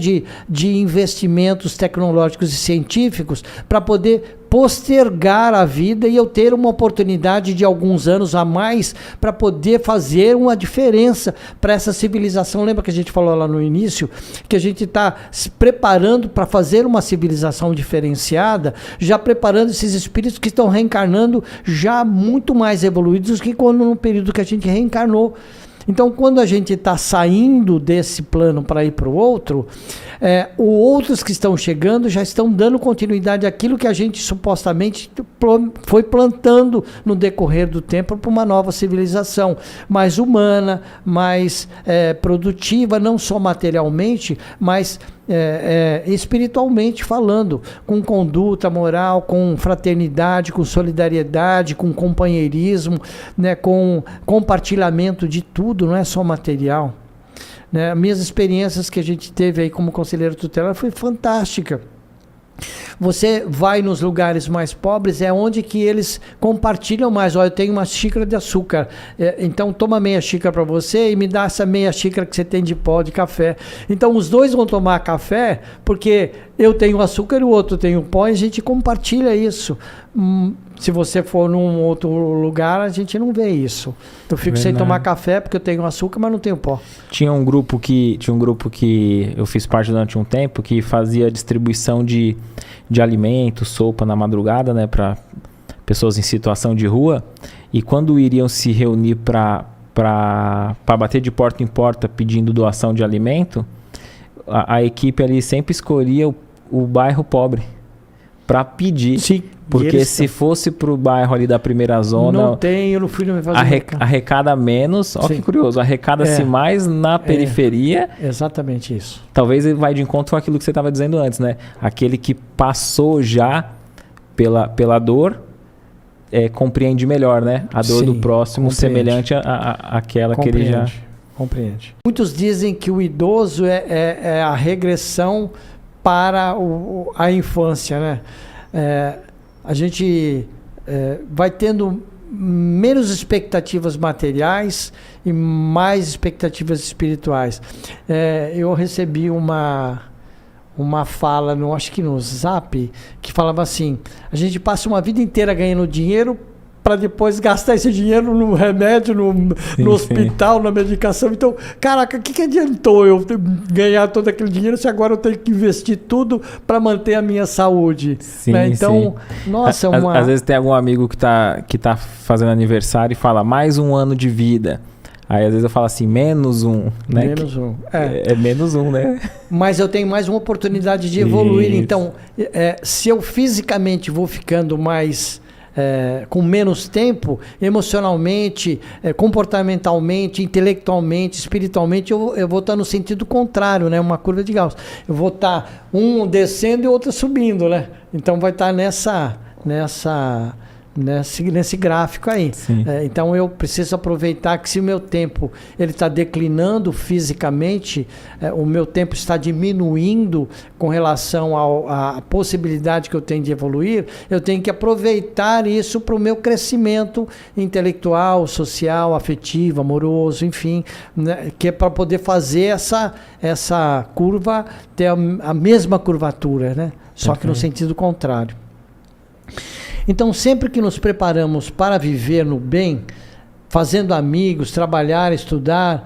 de investimentos tecnológicos e científicos para poder postergar a vida e eu ter uma oportunidade de alguns anos a mais para poder fazer uma diferença para essa civilização. Lembra que a gente falou lá no início que a gente está se preparando para fazer uma civilização diferenciada, já preparando esses espíritos que estão reencarnando já muito mais evoluídos que quando no período que a gente reencarnou. Então, quando a gente está saindo desse plano para ir para o outro, outros que estão chegando já estão dando continuidade àquilo que a gente supostamente foi plantando no decorrer do tempo para uma nova civilização, mais humana, mais produtiva, não só materialmente, mas espiritualmente falando, com conduta moral, com fraternidade, com solidariedade, com companheirismo, né, com compartilhamento de tudo, não é só material. Né? Minhas experiências que a gente teve aí como conselheiro tutelar foi fantástica. Você vai nos lugares mais pobres, é onde que eles compartilham mais. Olha, eu tenho uma xícara de açúcar, então toma meia xícara para você e me dá essa meia xícara que você tem de pó de café. Então os dois vão tomar café, porque eu tenho açúcar e o outro tem o pó, e a gente compartilha isso. Se você for num outro lugar, a gente não vê isso. Eu fico sem tomar café porque eu tenho açúcar, mas não tenho pó. Tinha um grupo que eu fiz parte durante um tempo, que fazia distribuição de alimentos, sopa na madrugada, né, para pessoas em situação de rua. E quando iriam se reunir para bater de porta em porta pedindo doação de alimento, a equipe ali sempre escolhia o bairro pobre para pedir. Sim. Porque se fosse pro bairro ali da primeira zona... Não tem, eu não fui me fazer arrecada menos. Olha que curioso, arrecada-se mais na periferia. Exatamente isso. Talvez ele vai de encontro com aquilo que você estava dizendo antes, né? Aquele que passou já pela dor, compreende melhor, né? A dor do próximo, semelhante àquela que ele já... Compreende. Muitos dizem que o idoso é a regressão para a infância, né? A gente vai tendo menos expectativas materiais e mais expectativas espirituais. Eu recebi uma fala, acho que no Zap, que falava assim: a gente passa uma vida inteira ganhando dinheiro para depois gastar esse dinheiro no remédio, no hospital, na medicação. Então, caraca, o que adiantou eu ganhar todo aquele dinheiro se agora eu tenho que investir tudo para manter a minha saúde? Sim, né? Então, nossa... Às vezes tem algum amigo que tá fazendo aniversário e fala, mais um ano de vida. Aí às vezes eu falo assim, menos um, né? Menos um. É menos um, né? Mas eu tenho mais uma oportunidade de evoluir. Isso. Então, se eu fisicamente vou ficando mais... com menos tempo, emocionalmente, comportamentalmente, intelectualmente, espiritualmente, eu vou estar no sentido contrário, né? Uma curva de Gauss. Eu vou estar um descendo e outro subindo, né? Então vai estar nesse gráfico aí. Então eu preciso aproveitar que se o meu tempo ele está declinando fisicamente, o meu tempo está diminuindo com relação à possibilidade que eu tenho de evoluir, eu tenho que aproveitar isso para o meu crescimento intelectual, social, afetivo, amoroso, enfim, né? Que é para poder fazer essa curva ter a mesma curvatura, né? Só que no sentido contrário. Então, sempre que nos preparamos para viver no bem, fazendo amigos, trabalhar, estudar,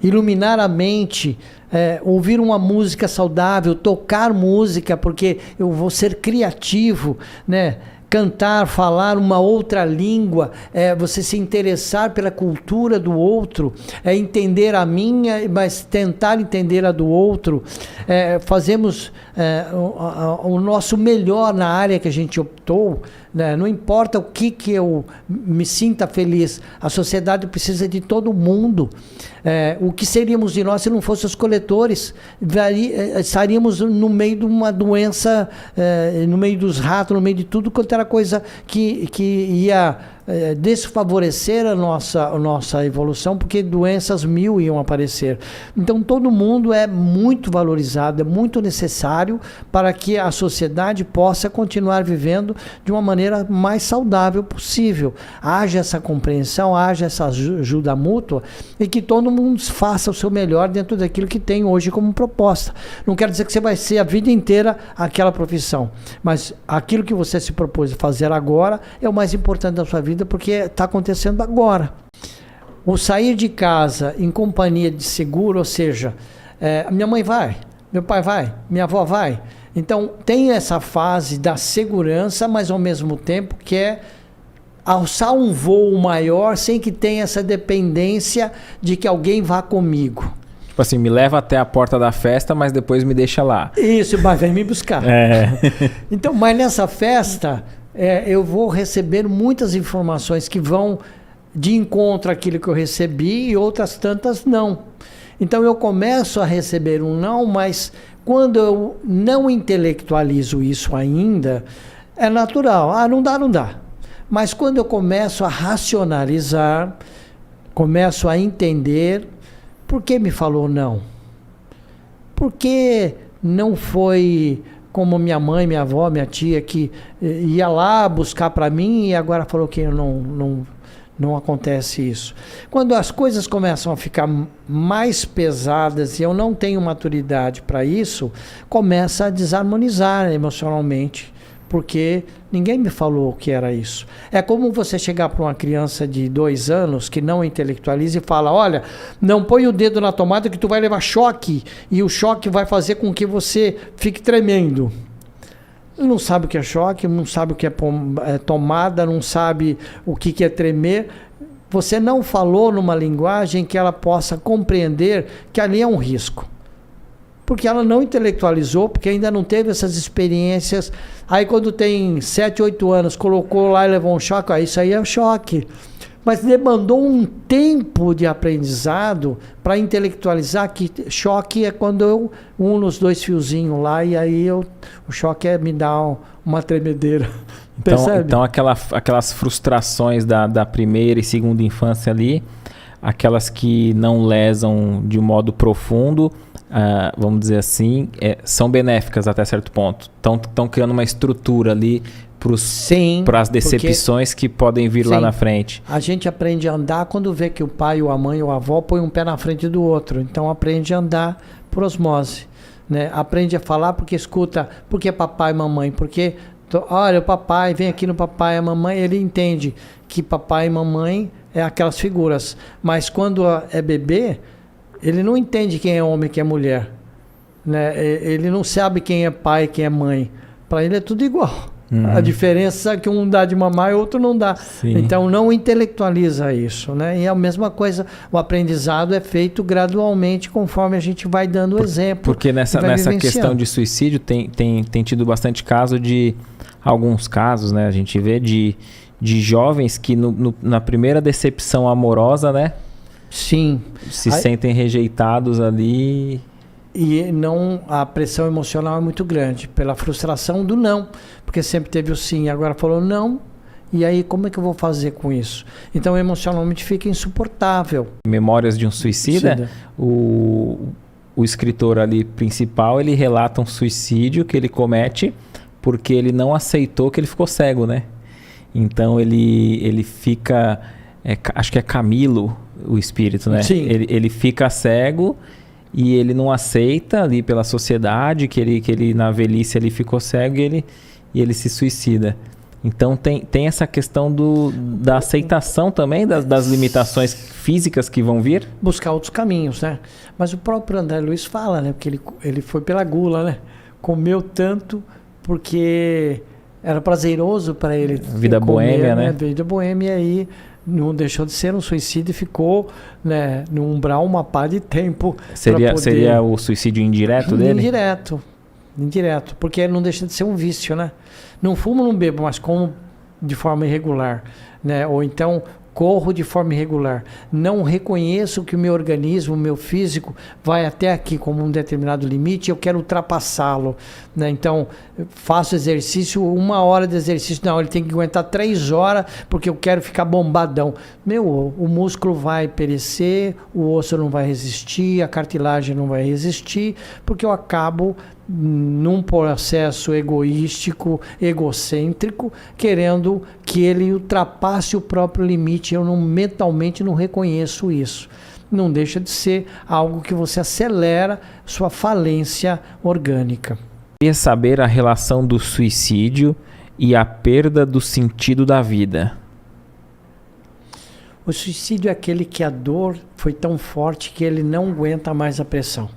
iluminar a mente, ouvir uma música saudável, tocar música, porque eu vou ser criativo, né? Cantar, falar uma outra língua, você se interessar pela cultura do outro, entender a minha, mas tentar entender a do outro, fazemos o nosso melhor na área que a gente optou, né? Não importa o que eu me sinta feliz, a sociedade precisa de todo mundo. O que seríamos de nós se não fossem os coletores? Estaríamos no meio de uma doença, no meio dos ratos, no meio de tudo quanto era coisa que ia desfavorecer a nossa evolução, porque doenças 1000 iam aparecer. Então todo mundo é muito valorizado, é muito necessário para que a sociedade possa continuar vivendo de uma maneira mais saudável possível. Haja essa compreensão, haja essa ajuda mútua e que todo mundo faça o seu melhor dentro daquilo que tem hoje como proposta. Não quero dizer que você vai ser a vida inteira aquela profissão, mas aquilo que você se propôs a fazer agora é o mais importante da sua vida, porque está acontecendo agora. O sair de casa em companhia de seguro, ou seja, minha mãe vai, meu pai vai, minha avó vai. Então tem essa fase da segurança, mas ao mesmo tempo que é alçar um voo maior sem que tenha essa dependência de que alguém vá comigo. Tipo assim, me leva até a porta da festa, mas depois me deixa lá. Isso, mas vem me buscar. Então, mas nessa festa, eu vou receber muitas informações que vão de encontro àquilo que eu recebi e outras tantas não. Então eu começo a receber um não, mas quando eu não intelectualizo isso ainda, é natural. Não dá. Mas quando eu começo a racionalizar, começo a entender, por que me falou não? Por que não foi como minha mãe, minha avó, minha tia, que ia lá buscar para mim e agora falou que não acontece isso. Quando as coisas começam a ficar mais pesadas e eu não tenho maturidade para isso, começa a desarmonizar emocionalmente, porque ninguém me falou que era isso. É como você chegar para uma criança de 2 anos que não intelectualiza e fala, olha, não põe o dedo na tomada que tu vai levar choque e o choque vai fazer com que você fique tremendo. Ele não sabe o que é choque, não sabe o que é tomada, não sabe o que é tremer. Você não falou numa linguagem que ela possa compreender que ali é um risco. Porque ela não intelectualizou, porque ainda não teve essas experiências. Aí quando tem 7, 8 anos, colocou lá e levou um choque, isso aí é um choque. Mas demandou um tempo de aprendizado para intelectualizar que choque é quando eu uno os 2 fiozinhos lá e aí o choque me dá uma tremedeira. Então aquelas frustrações da primeira e segunda infância ali, aquelas que não lesam de modo profundo, vamos dizer assim, são benéficas até certo ponto. Estão criando uma estrutura ali para as decepções que podem vir lá na frente. A gente aprende a andar quando vê que o pai, ou a mãe, ou a avó põe um pé na frente do outro. Então aprende a andar por osmose. Né? Aprende a falar porque escuta, porque papai e mamãe, porque olha, o papai, vem aqui no papai e a mamãe, ele entende que papai e mamãe é aquelas figuras. Mas quando é bebê, ele não entende quem é homem e quem é mulher. Né? Ele não sabe quem é pai e quem é mãe. Para ele é tudo igual. A diferença é que um dá de mamar e o outro não dá. Sim. Então não intelectualiza isso, né? E a mesma coisa, o aprendizado é feito gradualmente conforme a gente vai dando exemplo. Porque nessa questão de suicídio tem tido bastante caso de alguns casos, né? A gente vê de jovens que na primeira decepção amorosa, né? Sim. Se sentem rejeitados ali. E a pressão emocional é muito grande, pela frustração do não, porque sempre teve o sim, agora falou não, e aí como é que eu vou fazer com isso? Então emocionalmente fica insuportável. Memórias de um Suicida, o escritor ali principal, ele relata um suicídio que ele comete porque ele não aceitou que ele ficou cego, né? Então ele fica, acho que é Camilo o espírito, né? Sim. Ele fica cego e ele não aceita ali pela sociedade que ele na velhice ele ficou cego e ele se suicida. Então tem essa questão da aceitação também das limitações físicas que vão vir. Buscar outros caminhos, né? Mas o próprio André Luiz fala, né? Porque ele foi pela gula, né? Comeu tanto porque era prazeroso para ele. Vida boêmia, né? Vida boêmia aí. Não deixou de ser um suicídio e ficou, né, no umbral uma pá de tempo. Seria o suicídio indireto dele? Indireto, porque não deixa de ser um vício, né? Não fumo, não bebo, mas como de forma irregular, né? Ou então corro de forma irregular. Não reconheço que o meu organismo, o meu físico vai até aqui como um determinado limite e eu quero ultrapassá-lo, né? Então, faço exercício, 1 hora de exercício, não, ele tem que aguentar 3 horas porque eu quero ficar bombadão. O músculo vai perecer, o osso não vai resistir, a cartilagem não vai resistir, porque eu acabo num processo egoístico, egocêntrico, querendo que ele ultrapasse o próprio limite. Eu mentalmente não reconheço isso. Não deixa de ser algo que você acelera sua falência orgânica. Queria saber a relação do suicídio e a perda do sentido da vida. O suicídio é aquele que a dor foi tão forte que ele não aguenta mais a pressão.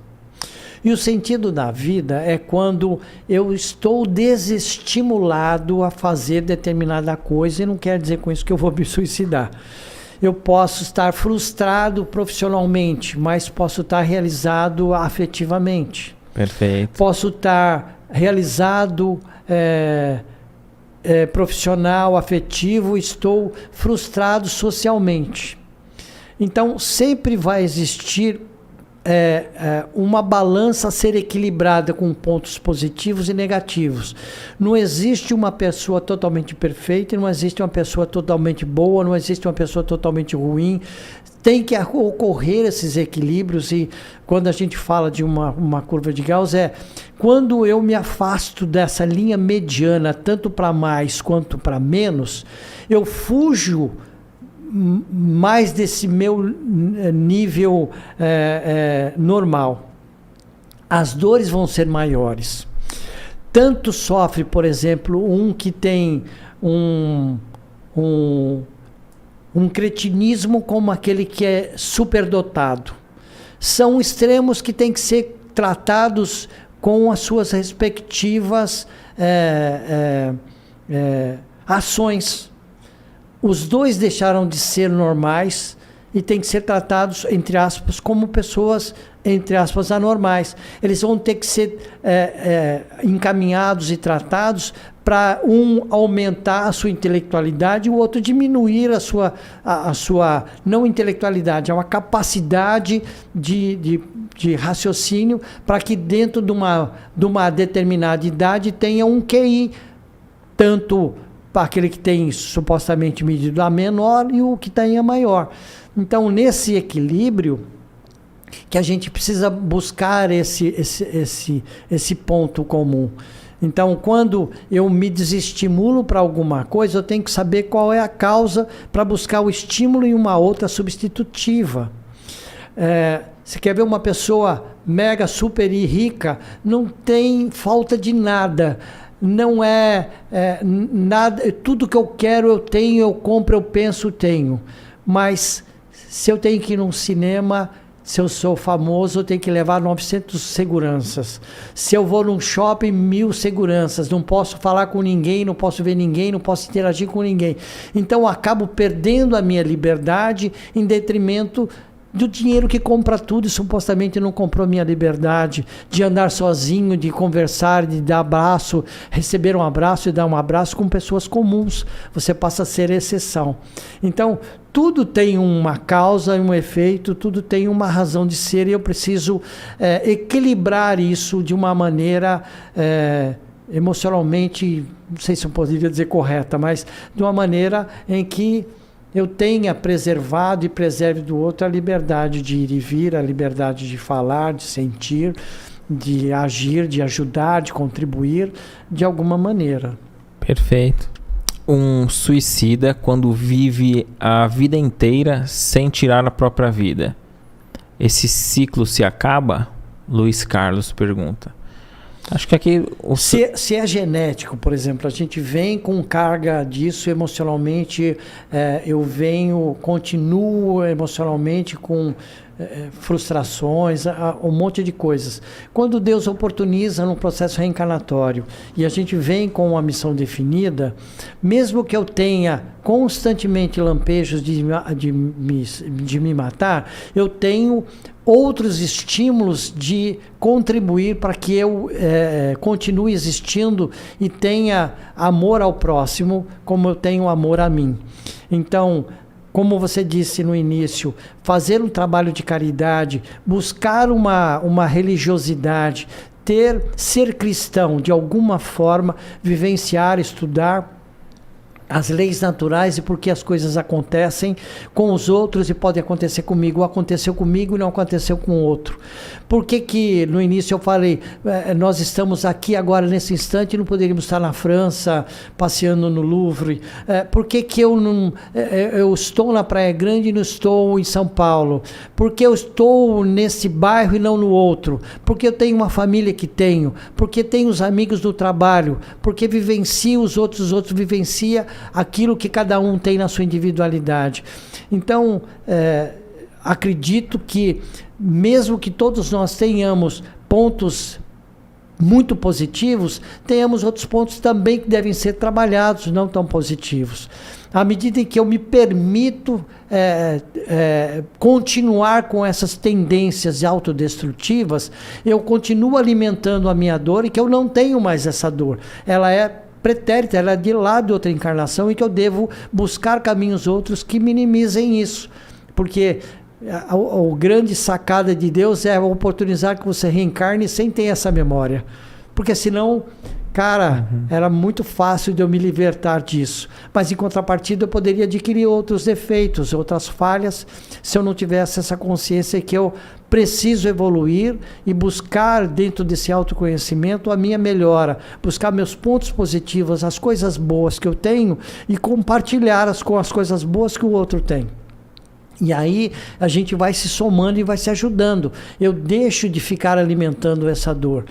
E o sentido da vida é quando eu estou desestimulado a fazer determinada coisa, e não quer dizer com isso que eu vou me suicidar. Eu posso estar frustrado profissionalmente, mas posso estar realizado afetivamente. Perfeito. Posso estar realizado profissional, afetivo, estou frustrado socialmente. Então, sempre vai existir uma balança a ser equilibrada com pontos positivos e negativos. Não existe uma pessoa totalmente perfeita, não existe uma pessoa totalmente boa, não existe uma pessoa totalmente ruim. Tem que ocorrer esses equilíbrios, e quando a gente fala de uma curva de Gauss, quando eu me afasto dessa linha mediana, tanto para mais quanto para menos, eu fujo mais desse meu nível normal. As dores vão ser maiores. Tanto sofre, por exemplo, um que tem um cretinismo, como aquele que é superdotado. São extremos que têm que ser tratados com as suas respectivas ações. Os dois deixaram de ser normais e têm que ser tratados, entre aspas, como pessoas, entre aspas, anormais. Eles vão ter que ser encaminhados e tratados para um aumentar a sua intelectualidade e o outro diminuir a sua não intelectualidade, é uma capacidade de raciocínio, para que dentro de uma determinada idade tenha um QI, tanto para aquele que tem supostamente medida menor e o que tem a maior. Então, nesse equilíbrio, que a gente precisa buscar esse ponto comum. Então, quando eu me desestimulo para alguma coisa, eu tenho que saber qual é a causa para buscar o estímulo em uma outra substitutiva. Você quer ver uma pessoa mega, super e rica, não tem falta de nada. Não nada, tudo que eu quero eu tenho, eu compro, eu penso, eu tenho. Mas se eu tenho que ir num cinema, se eu sou famoso, eu tenho que levar 900 seguranças. Se eu vou num shopping, 1000 seguranças. Não posso falar com ninguém, não posso ver ninguém, não posso interagir com ninguém. Então eu acabo perdendo a minha liberdade em detrimento do dinheiro que compra tudo, e supostamente não comprou minha liberdade de andar sozinho, de conversar, de dar abraço, receber um abraço e dar um abraço com pessoas comuns. Você passa a ser exceção. Então, tudo tem uma causa e um efeito, tudo tem uma razão de ser, e eu preciso equilibrar isso de uma maneira emocionalmente, não sei se eu poderia dizer correta, mas de uma maneira em que eu tenha preservado e preserve do outro a liberdade de ir e vir, a liberdade de falar, de sentir, de agir, de ajudar, de contribuir de alguma maneira. Perfeito. Um suicida, quando vive a vida inteira sem tirar a própria vida, esse ciclo se acaba? Luiz Carlos pergunta. Acho que aqui... Se é genético, por exemplo, a gente vem com carga disso emocionalmente, eu continuo emocionalmente com frustrações, um monte de coisas. Quando Deus oportuniza num processo reencarnatório e a gente vem com uma missão definida, mesmo que eu tenha constantemente lampejos de me matar, eu tenho outros estímulos de contribuir para que eu continue existindo e tenha amor ao próximo como eu tenho amor a mim. Então, como você disse no início, fazer um trabalho de caridade, buscar uma religiosidade, ser cristão de alguma forma, vivenciar, estudar as leis naturais e por que as coisas acontecem com os outros e podem acontecer comigo. Aconteceu comigo e não aconteceu com o outro. Por que no início eu falei, nós estamos aqui agora nesse instante e não poderíamos estar na França, passeando no Louvre? Por que eu estou na Praia Grande e não estou em São Paulo? Por que eu estou nesse bairro e não no outro? Porque eu tenho uma família que tenho? Porque tenho os amigos do trabalho? Porque vivencio os outros vivenciam aquilo que cada um tem na sua individualidade. Então, acredito que, mesmo que todos nós tenhamos pontos muito positivos, tenhamos outros pontos também que devem ser trabalhados, não tão positivos. À medida em que eu me permito continuar com essas tendências autodestrutivas, eu continuo alimentando a minha dor, e que eu não tenho mais essa dor. Ela é pretérita, ela é de lá de outra encarnação, e que eu devo buscar caminhos outros que minimizem isso. Porque O grande sacada de Deus é oportunizar que você reencarne sem ter essa memória. Porque senão, cara, era muito fácil de eu me libertar disso. Mas em contrapartida eu poderia adquirir outros defeitos, outras falhas, se eu não tivesse essa consciência que eu preciso evoluir e buscar dentro desse autoconhecimento a minha melhora, buscar meus pontos positivos, as coisas boas que eu tenho e compartilhar com as coisas boas que o outro tem. E aí a gente vai se somando e vai se ajudando. Eu deixo de ficar alimentando essa dor.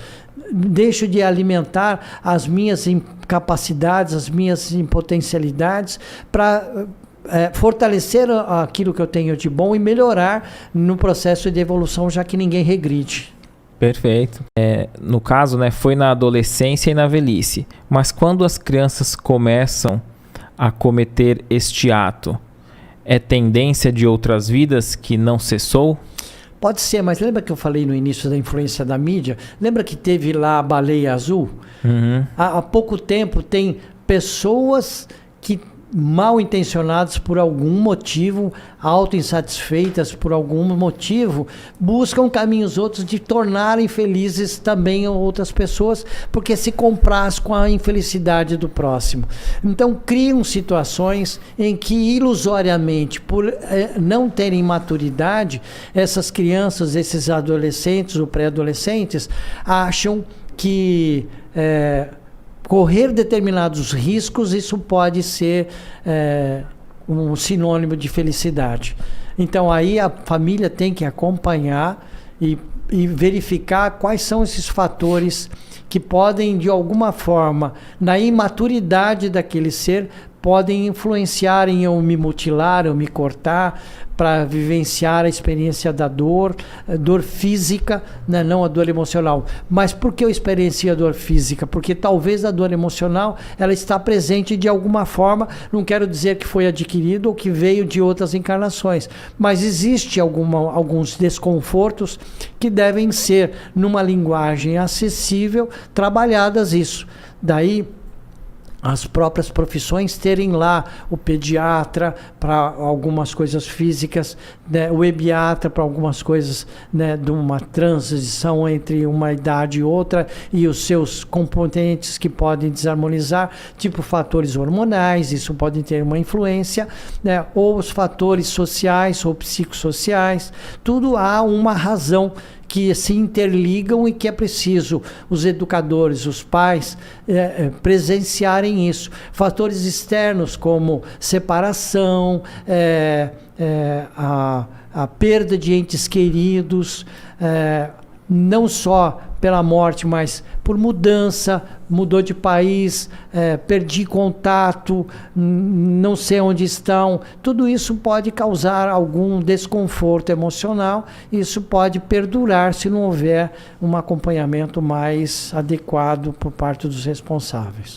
Deixo de alimentar as minhas incapacidades, as minhas impotencialidades para fortalecer aquilo que eu tenho de bom e melhorar no processo de evolução, já que ninguém regride. Perfeito. No caso, né, foi na adolescência e na velhice. Mas quando as crianças começam a cometer este ato, é tendência de outras vidas que não cessou? Pode ser, mas lembra que eu falei no início da influência da mídia? Lembra que teve lá a baleia azul? Há pouco tempo tem pessoas que mal intencionadas por algum motivo, autoinsatisfeitas por algum motivo, buscam caminhos outros de tornarem felizes também outras pessoas, porque se compraz com a infelicidade do próximo. Então criam situações em que ilusoriamente, por não terem maturidade, essas crianças, esses adolescentes ou pré-adolescentes, acham que correr determinados riscos, isso pode ser um sinônimo de felicidade. Então aí a família tem que acompanhar e verificar quais são esses fatores que podem, de alguma forma, na imaturidade daquele ser, podem influenciar em eu me mutilar, eu me cortar, para vivenciar a experiência da dor física, né? Não a dor emocional. Mas por que eu experiencio a dor física? Porque talvez a dor emocional ela está presente de alguma forma, não quero dizer que foi adquirido ou que veio de outras encarnações, mas existe alguns desconfortos que devem ser, numa linguagem acessível, trabalhadas isso. Daí as próprias profissões terem lá o pediatra para algumas coisas físicas, né, o ebiatra para algumas coisas, né, de uma transição entre uma idade e outra e os seus componentes que podem desarmonizar, tipo fatores hormonais, isso pode ter uma influência, né, ou os fatores sociais ou psicossociais, tudo há uma razão que se interligam e que é preciso os educadores, os pais presenciarem isso. Fatores externos como separação, a perda de entes queridos, não só pela morte, mas por mudança, mudou de país, perdi contato, não sei onde estão. Tudo isso pode causar algum desconforto emocional. Isso pode perdurar se não houver um acompanhamento mais adequado por parte dos responsáveis.